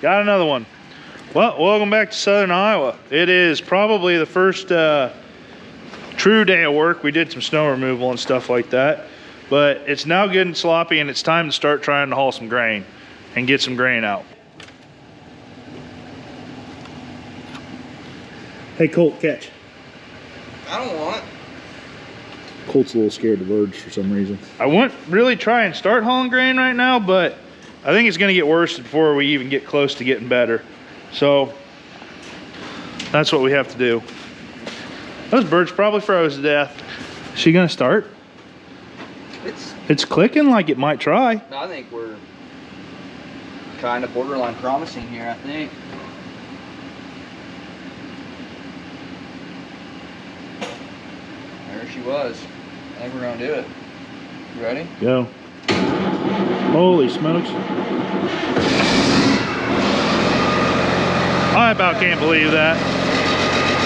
got another one. Well, welcome back to Southern Iowa. It is probably the first true day of work. We did some snow removal and stuff like that, but it's now getting sloppy and it's time to start trying to haul some grain and get some grain out. Hey Colt, catch. I don't want it. Colt's a little scared of birds for some reason. I wouldn't really try and start hauling grain right now, but I think it's gonna get worse before we even get close to getting better. So that's what we have to do. Those birds probably froze to death. Is she gonna start? It's clicking like it might try. I think we're kind of borderline promising here, I think. There she was. I think we're gonna do it. You ready? Go. Holy smokes. I about can't believe that.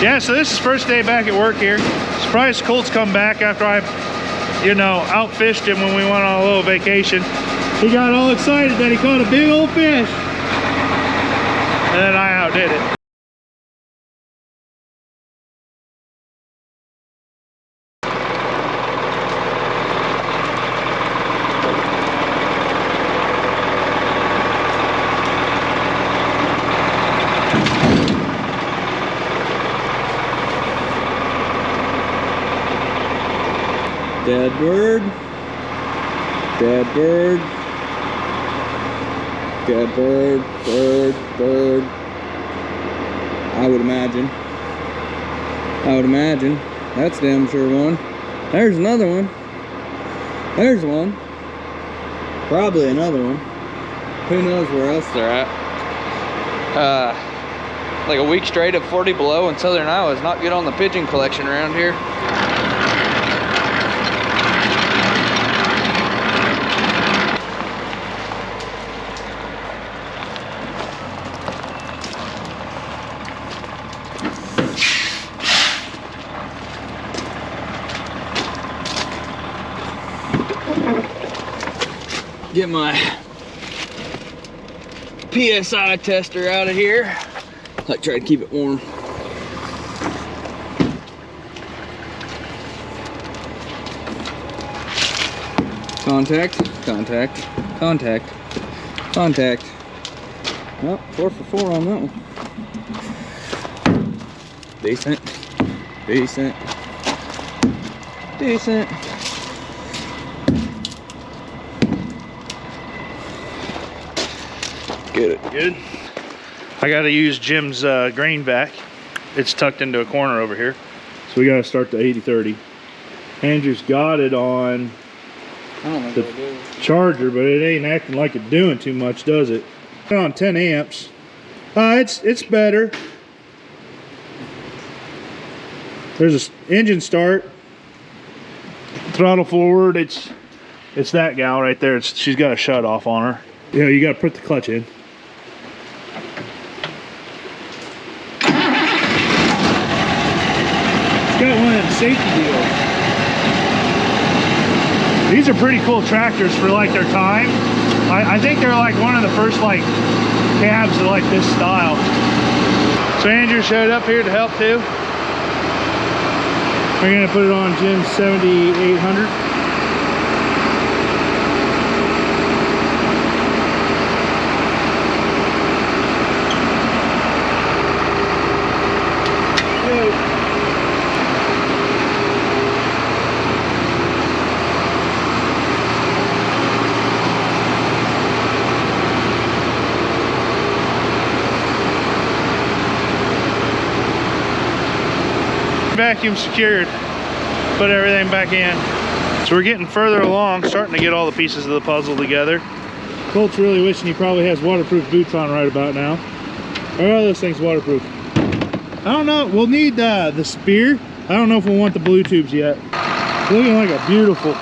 Yeah, so this is first day back at work here. Surprised Colt's come back after I, you know, outfished him when we went on a little vacation. He got all excited that he caught a big old fish. And then I outdid it. Dead bird. Dead bird. Dead bird. Bird. I would imagine. That's damn sure one. There's another one. There's one. Probably another one. Who knows where else they're at. Like a week straight of 40 below in Southern Iowa is not good on the pigeon collection around here. Get my PSI tester out of here. Like try to keep it warm. Contact. Well, 4 for 4 on that one. Decent. Good. I got to use Jim's grain vac. It's tucked into a corner over here. So we got to start the 80-30. Andrew's got it on the charger, but it ain't acting like it's doing too much, does it? On 10 amps. It's better. There's an engine start. Throttle forward. It's that gal right there. She's got a shut off on her. You know, you got to put the clutch in. Got one of them safety deals. These are pretty cool tractors for like their time. I think they're like one of the first like cabs of like this style. So Andrew showed up here to help too. We're gonna put it on Jim's 7800. Vacuum secured, put everything back in. So we're getting further along, starting to get all the pieces of the puzzle together. Colt's really wishing he probably has waterproof boots on right about now. Or are those things waterproof? I don't know. We'll need the spear. I don't know if we want the blue tubes yet. Looking like a beautiful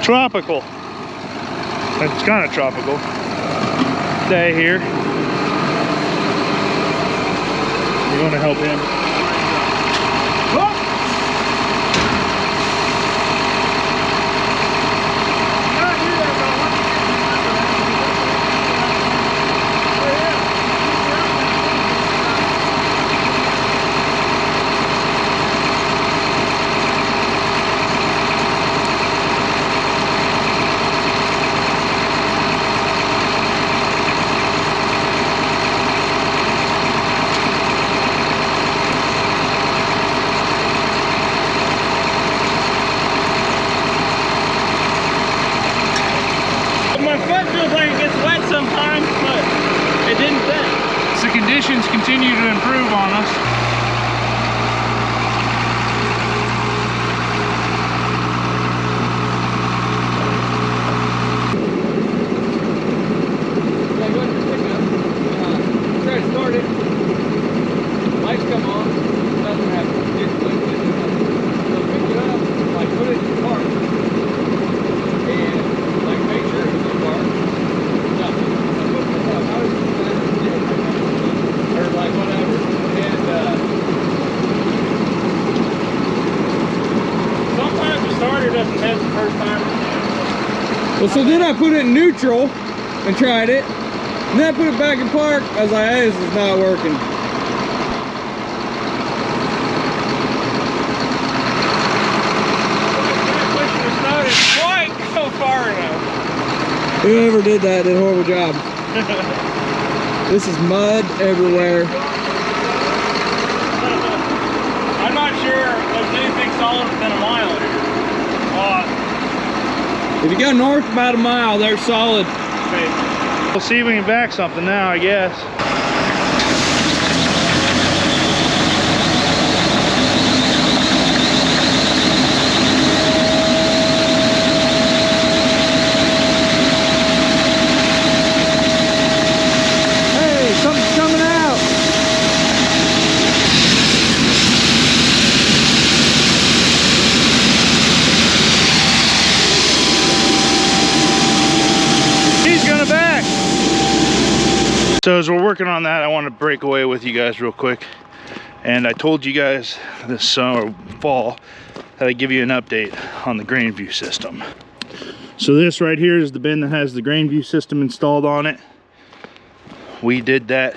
tropical. It's kind of tropical day here. You want to help him? conditions continue to improve on us. Well, so then I put it in neutral and tried it, and then I put it back in park. I was like, hey, this is not working. Whoever did that did a horrible job. This is mud everywhere. I'm not sure there's anything solid within a mile here. If you go north about a mile, they're solid. We'll see if we can back something now, I guess. Hey, something's coming out. So as we're working on that, I want to break away with you guys real quick. And I told you guys this summer, fall, that I'd give you an update on the GrainVue system. So this right here is the bin that has the GrainVue system installed on it. We did that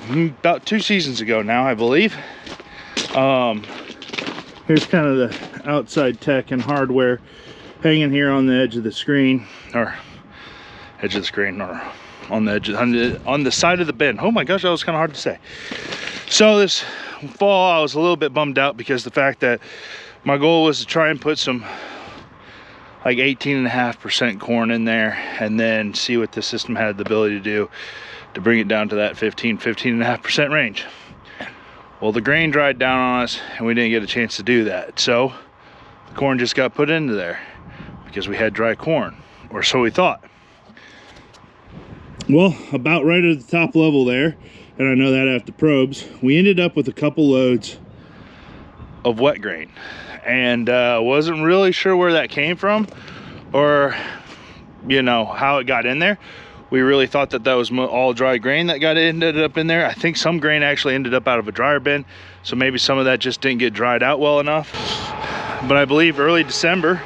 about 2 seasons ago now, I believe. Here's kind of the outside tech and hardware hanging here on the edge of the screen, or edge of the screen, or on the edge, on the side of the bin. Oh my gosh, that was kind of hard to say. So this fall I was a little bit bummed out because the fact that my goal was to try and put some like 18.5% corn in there and then see what the system had the ability to do to bring it down to that 15.5% range. Well, the grain dried down on us and we didn't get a chance to do that, so the corn just got put into there because we had dry corn, or so we thought. Well, about right at the top level there, and I know that after probes, we ended up with a couple loads of wet grain, and wasn't really sure where that came from, or you know, how it got in there. We really thought that that was all dry grain that ended up in there. I think some grain actually ended up out of a dryer bin, so maybe some of that just didn't get dried out well enough. But I believe early December,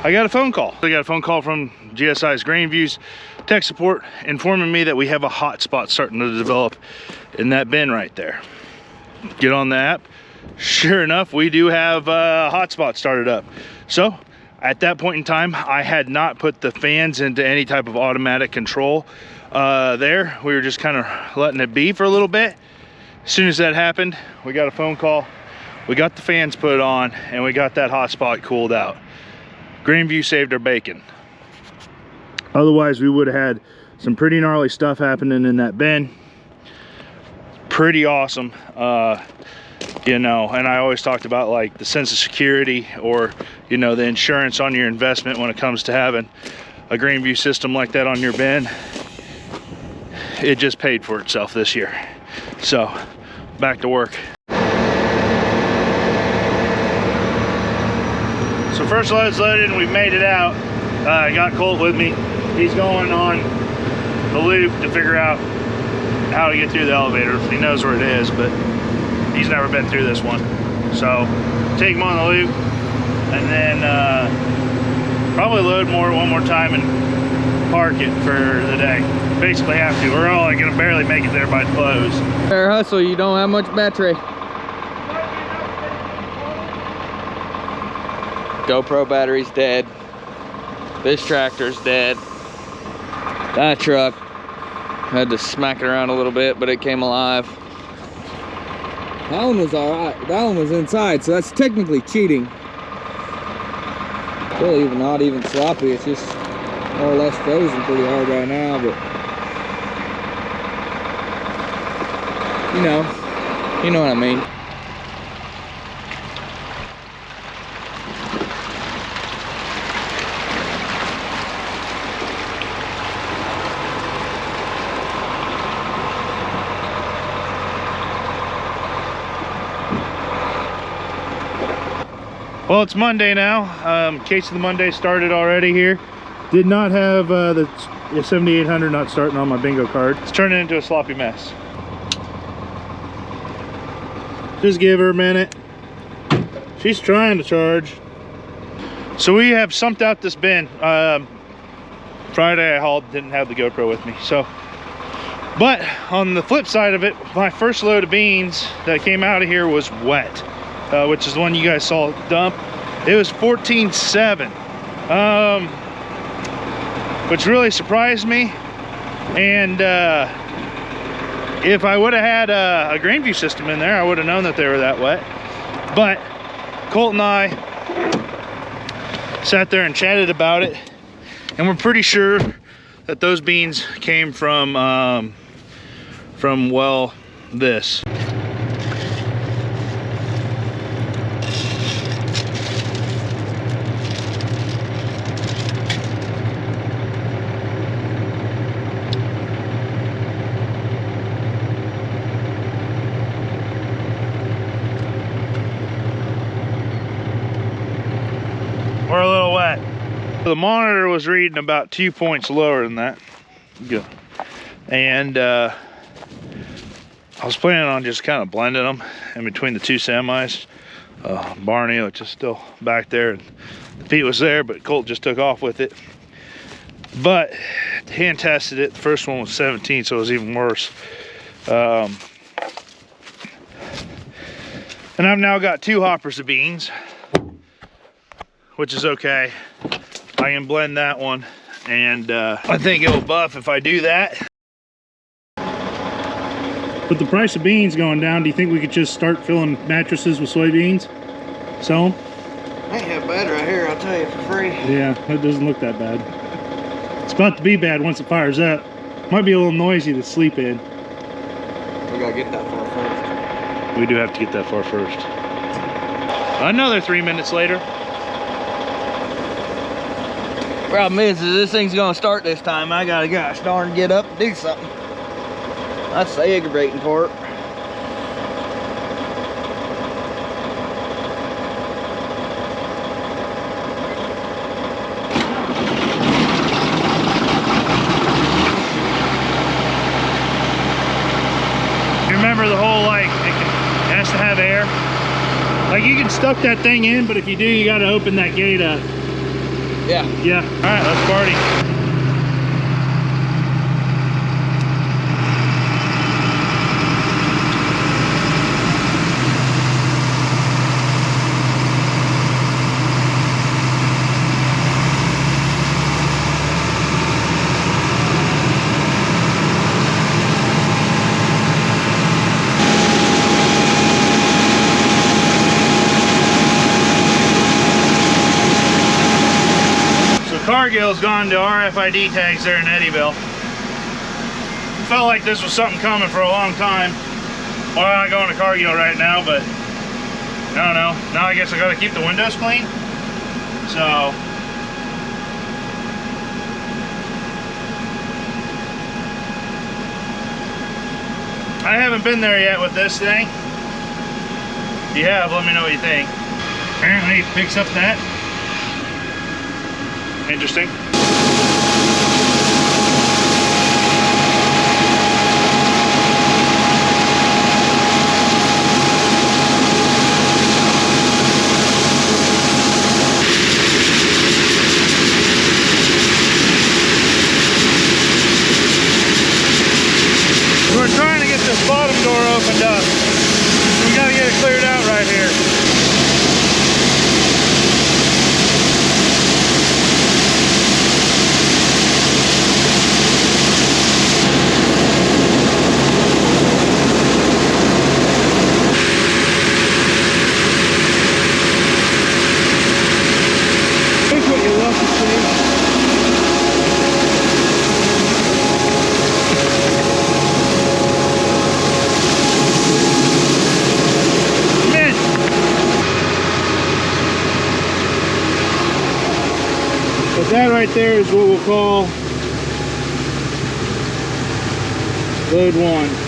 I got a phone call. I got a phone call from GSI's GrainVue's tech support informing me that we have a hot spot starting to develop in that bin right there. Get on the app. Sure enough, we do have a hot spot started up. So at that point in time, I had not put the fans into any type of automatic control there. We were just kind of letting it be for a little bit. As soon as that happened, we got a phone call. We got the fans put on and we got that hot spot cooled out. GrainVue saved our bacon. Otherwise, we would have had some pretty gnarly stuff happening in that bin. Pretty awesome. You know, and I always talked about like the sense of security, or you know, the insurance on your investment when it comes to having a GrainVue system like that on your bin. It just paid for itself this year. So back to work. So first load's loaded and we've made it out. I got Colt with me. He's going on the loop to figure out how to get through the elevator. He knows where it is, but he's never been through this one. So take him on the loop and then probably load one more time and park it for the day. Basically have to. We're all gonna barely make it there by the close. Better hustle, you don't have much battery. GoPro battery's dead. This tractor's dead. That truck, had to smack it around a little bit, but it came alive. That one was alright. That one was inside, so that's technically cheating. Really not even sloppy, it's just more or less frozen pretty hard right now, but You know what I mean. Well, it's Monday now. Case of the Monday started already here. Did not have the 7800 not starting on my bingo card. It's turning into a sloppy mess. Just give her a minute. She's trying to charge. So we have sumped out this bin. Friday I hauled, didn't have the GoPro with me. But on the flip side of it, my first load of beans that came out of here was wet. Which is the one you guys saw dump. It was 14.7, which really surprised me. And if I would have had a GrainVue system in there, I would have known that they were that wet. But Colt and I sat there and chatted about it, and we're pretty sure that those beans came from well, this. We're a little wet. The monitor was reading about 2 points lower than that. Good. And I was planning on just kind of blending them in between the two semis. Barney, which is still back there, and Pete was there, but Colt just took off with it. But hand tested it. The first one was 17, so it was even worse. And I've now got 2 hoppers of beans, which is okay. I can blend that one, and I think it'll buff if I do that. With the price of beans going down, do you think we could just start filling mattresses with soybeans? Sell them? I ain't have bad right here, I'll tell you, for free. Yeah, that doesn't look that bad. It's about to be bad once it fires up. Might be a little noisy to sleep in. We gotta get that far first. We do have to get that far first. Another 3 minutes later. Problem is this thing's gonna start this time. I gotta gosh darn get up and do something. That's the aggravating part. You remember the whole, like, it has to have air? Like, you can stuff that thing in, but if you do, you gotta open that gate up. Yeah. Yeah. All right, let's party. Cargill's gone to RFID tags there in Eddyville. Felt like this was something coming for a long time. Well, I'm not going to Cargill right now, but I don't know. Now I guess I gotta keep the windows clean. So I haven't been there yet with this thing. If you have, let me know what you think. Apparently it picks up that. Interesting. We're trying to get this bottom door opened up. We gotta get it cleared out right here. That right there is what we'll call load 1.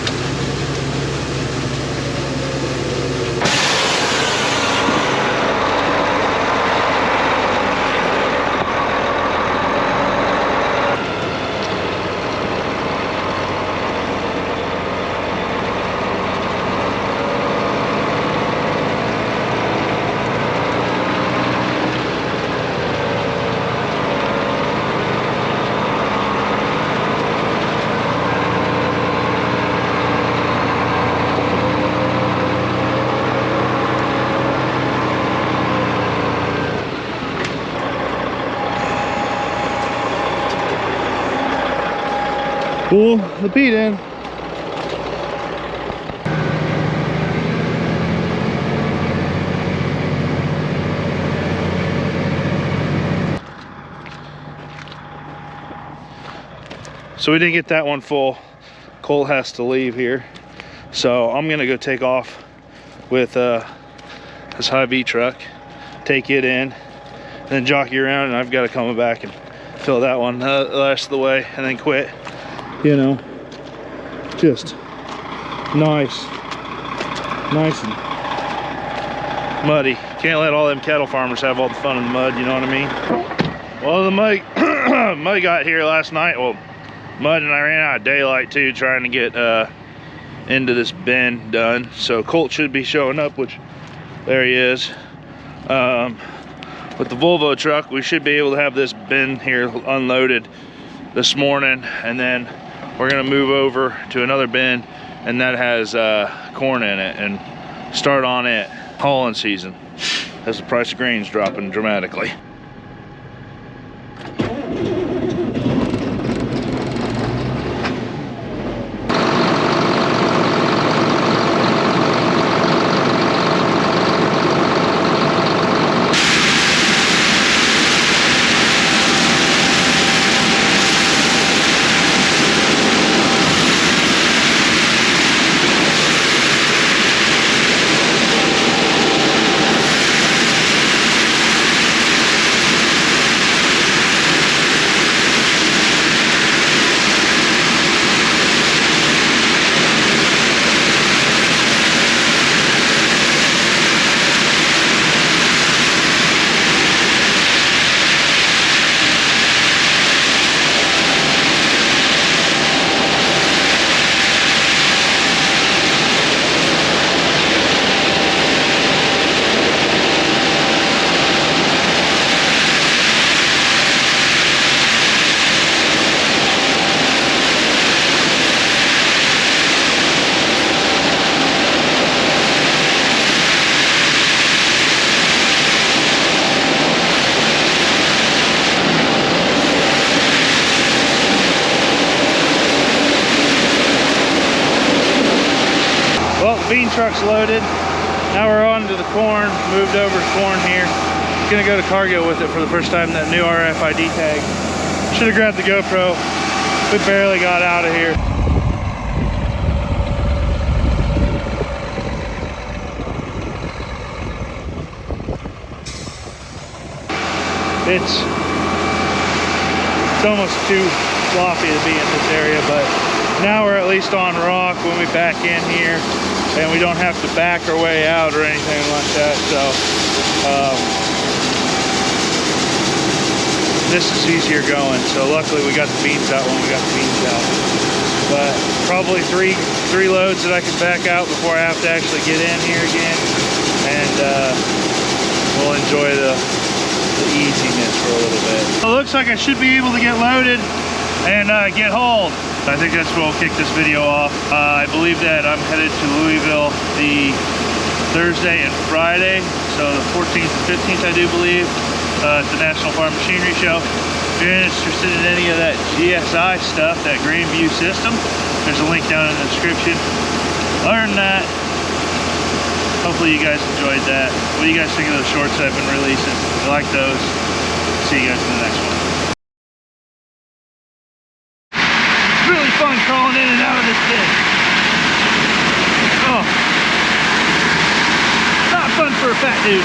Pull the peat in. So we didn't get that one full. Colt has to leave here. So I'm gonna go take off with this Hy-Vee truck, take it in, and then jockey around, and I've got to come back and fill that one the rest of the way and then quit. You know, just nice and muddy. Can't let all them cattle farmers have all the fun in the mud, you know what I mean? Well, the mud mud got here last night. Well, mud, and I ran out of daylight too, trying to get into this bend done. So Colt should be showing up, which there he is. With the Volvo truck, we should be able to have this bend here unloaded this morning, and then we're gonna move over to another bin, and that has corn in it, and start on it hauling season as the price of grain's dropping dramatically. Bean truck's loaded. Now we're on to the corn. Moved over to corn here. Gonna go to Cargill with it for the first time, that new RFID tag. Should have grabbed the GoPro. We barely got out of here. It's almost too sloppy to be in this area, but now we're at least on rock when we back in here, and we don't have to back our way out or anything like that. So this is easier going. So luckily we got the beans out when we got the beans out. But probably three loads that I can back out before I have to actually get in here again, and we'll enjoy the easiness for a little bit. It looks like I should be able to get loaded and get hauled. I think that's what will kick this video off. I believe that I'm headed to Louisville the Thursday and Friday, so the 14th and 15th I do believe, at the National Farm Machinery Show. If you're interested in any of that GSI stuff, that GrainVue system, there's a link down in the description. Other than that, hopefully you guys enjoyed that. What do you guys think of those shorts I've been releasing? If you like those, see you guys in the next one. Really fun crawling in and out of this thing. Oh, not fun for a fat dude.